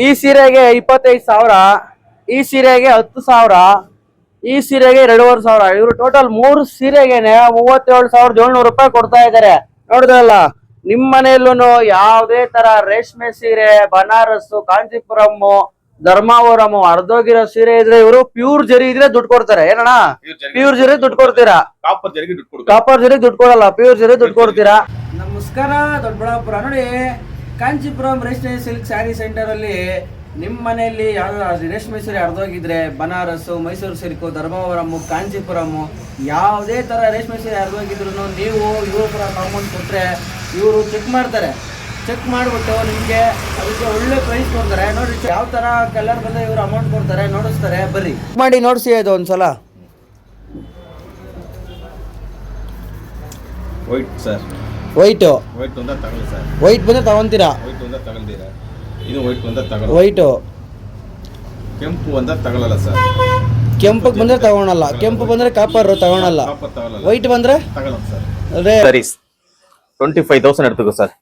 ಈ ಸೀರೆಗೆ 25,000, ಈ ಸೀರೆಗೆ 10,000, ಈ ಸೀರೆಗೆ 2,500. ಇವರು ಟೋಟಲ್ 3 ಸೀರೆಗೆನೆ 37,700 ರೂಪಾಯಿ ಕೊಡ್ತಾ ಇದ್ದಾರೆ. ನೋಡಿದ್ರಲ್ಲ, ನಿಮ್ ಮನೆಯಲ್ಲೂ ಯಾವುದೇ ತರ ರೇಷ್ಮೆ ಸೀರೆ, ಬನಾರಸ್, ಕಾಂಚೀಪುರಂ, ಧರ್ಮಾವರಂ ಅರ್ಧೋಗಿರೋ ಸೀರೆ ಇದ್ರೆ ಇವರು ಪ್ಯೂರ್ ಜರಿ ಇದ್ರೆ ದುಡ್ಡು ಕೊಡ್ತಾರೆ. ಏನಣ್ಣ, ಪ್ಯೂರ್ ಜರಿ ದುಡ್ಡು ಕೊಡ್ತೀರಾ? ಕಾಪರ್ ಜರಿ ದುಡ್ಡು ಕೊಡಲ್ಲ, ಪ್ಯೂರ್ ಜರಿ ದುಡ್ಡು ಕೊಡ್ತೀರಾ. ನಮಸ್ಕಾರ ದೊಡ್ಡಬಳ್ಳಾಪುರ. ನೋಡಿ, ಕಾಂಚೀಪುರಂ ರೇಷ್ಮೆ ಸಿಲ್ಕ್ ಸ್ಯಾರಿ ಸೆಂಟರ್ ಅಲ್ಲಿ ನಿಮ್ಮ ಮನೆಯಲ್ಲಿ ಯಾವ್ದು ರೇಷ್ಮೆ ಸೀರೆ ಹರಿದೋಗಿದ್ರೆ, ಬನಾರಸ್, ಮೈಸೂರು ಸಿಲ್ಕು, ಧರ್ಮಾವರಂ, ಕಾಂಚೀಪುರಂ ಯಾವುದೇ ತರ ರೇಷ್ಮೆ ಸೀರೆ ಹರಿದೋಗಿದ್ರು ನೀವು ಇವ್ರ ಹತ್ರ ಅಮೌಂಟ್ ಕೊಟ್ರೆ ಇವರು ಚೆಕ್ ಮಾಡ್ತಾರೆ. ಚೆಕ್ ಮಾಡಿಬಿಟ್ಟು ನಿಮಗೆ ಅದಕ್ಕೆ ಒಳ್ಳೆ ಪ್ರೈಸ್ ಕೊಡ್ತಾರೆ. ನೋಡಿ ಯಾವ ತರ ಕಲರ್ ಬಂದ್ರೆ ಇವರು ಅಮೌಂಟ್ ಕೊಡ್ತಾರೆ, ನೋಡಿಸ್ತಾರೆ. ಬರ್ರಿ ಮಾಡಿ ನೋಡಿಸಿ ಅದು ಒಂದ್ಸಲ. ವೈಟ್ ಸರ್, ವೈಟ್ ಒಂದ ತಗೊಳ್ಳಿ ಸರ್. ವೈಟ್ ಬಂದ್ರೆ ತಗೊಂತೀರಾ? ವೈಟ್ ಒಂದ ತಗೊಳ್ತೀರಾ? ಇದು ವೈಟ್ ಒಂದ ತಗೊಳ್ಳಿ. ವೈಟು ಕೆಂಪು ಒಂದ ತಗೊಳ್ಳಲ್ಲ ಸರ್. ಕೆಂಪಕ್ಕೆ ಬಂದ್ರೆ ತಗೊಳಲ್ಲ, ಕೆಂಪು ಬಂದ್ರೆ ಕಾಪರ್ ತಗೊಳಲ್ಲ, ವೈಟ್ ಬಂದ್ರೆ ತಗೊಳ್ಳಲ್ಲ ಸರ್. ಸರಿ, 25,000 எடுத்துக்கோ சார்.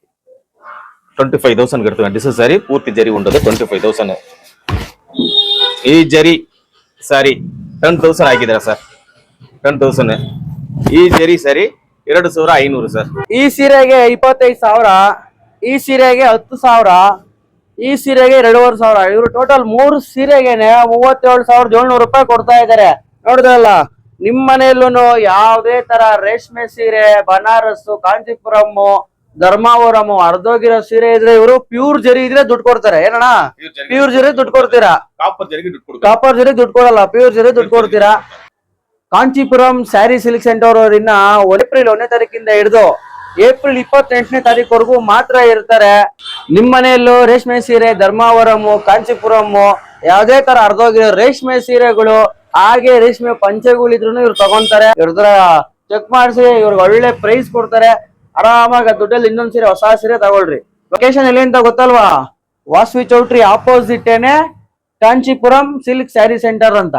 25,000 எடுத்துக்கோ. டிஸ் சாரி பூர்த்தி ஜரி ఉండదు. 25,000. ಈ ಜರಿ ಸಾರಿ 10,000 ಹಾಕಿದ್ದೀರಾ ಸರ್. 10,000. ಈ ಜರಿ ಸರಿ 2,500 ಸರ್. ಈ ಸೀರೆಗೆ 25,000, ಈ ಸೀರೆಗೆ 10,000, ಈ ಸೀರೆಗೆ 2,500. ಇವರು ಟೋಟಲ್ 3 ಸೀರೆಗೆನೆ 37,700 ರೂಪಾಯಿ ಕೊಡ್ತಾ ಇದ್ದಾರೆ. ನೋಡಿದ್ರಲ್ಲ, ನಿಮ್ ಮನೆಯಲ್ಲೂ ಯಾವುದೇ ತರ ರೇಷ್ಮೆ ಸೀರೆ, ಬನಾರಸ್, ಕಾಂಚೀಪುರಂ, ಧರ್ಮಾವರಂ ಅರ್ಧೋಗಿರೋ ಸೀರೆ ಇದ್ರೆ ಇವರು ಪ್ಯೂರ್ ಜರಿ ಇದ್ರೆ ದುಡ್ಡು ಕೊಡ್ತಾರೆ. ಏನಣ್ಣ, ಪ್ಯೂರ್ ಜರಿ ದುಡ್ಡು ಕೊಡ್ತೀರಾ? ಕಾಪರ್ ಜರಿ ದುಡ್ಡು ಕೊಡಲ್ಲ, ಪ್ಯೂರ್ ಜರಿ ದುಡ್ಡು ಕೊಡ್ತೀರಾ. ಕಾಂಚೀಪುರಂ ಸ್ಯಾರಿ ಸಿಲ್ಕ್ ಸೆಂಟರ್ ಅವರಿನ್ನ ಏಪ್ರಿಲ್ 1ನೇ ತಾರೀಕಿಂದ ಹಿಡಿದು ಏಪ್ರಿಲ್ 28ನೇ ತಾರೀಕುವರೆಗೂ ಮಾತ್ರ ಇರ್ತಾರೆ. ನಿಮ್ ಮನೆಯಲ್ಲೂ ರೇಷ್ಮೆ ಸೀರೆ, ಧರ್ಮಾವರಂ, ಕಾಂಚೀಪುರಂ ಯಾವುದೇ ತರ ಅರ್ಧೋಗಿರೋ ರೇಷ್ಮೆ ಸೀರೆಗಳು, ಹಾಗೆ ರೇಷ್ಮೆ ಪಂಚೆಗಳಿದ್ರು ಇವ್ರು ತಗೊಂತಾರೆ. ಇವ್ರ ಚೆಕ್ ಮಾಡಿಸಿ ಇವ್ರಿಗೆ ಒಳ್ಳೆ ಪ್ರೈಸ್ ಕೊಡ್ತಾರೆ. ಆರಾಮಾಗಿ ದುಡ್ಡಲ್ಲಿ ಇನ್ನೊಂದ್ ಸೀರೆ, ಹೊಸ ಸೀರೆ ತಗೊಳ್ರಿ. ಲೊಕೇಶನ್ ಎಲ್ಲಿ ಅಂತ ಗೊತ್ತಲ್ವಾ? ವಾಸವಿ ಚೌಟ್ರಿ ಆಪೋಸಿಟ್ ಏನೆ ಕಾಂಚೀಪುರಂ ಸಿಲ್ಕ್ ಸ್ಯಾರಿ ಸೆಂಟರ್ ಅಂತ.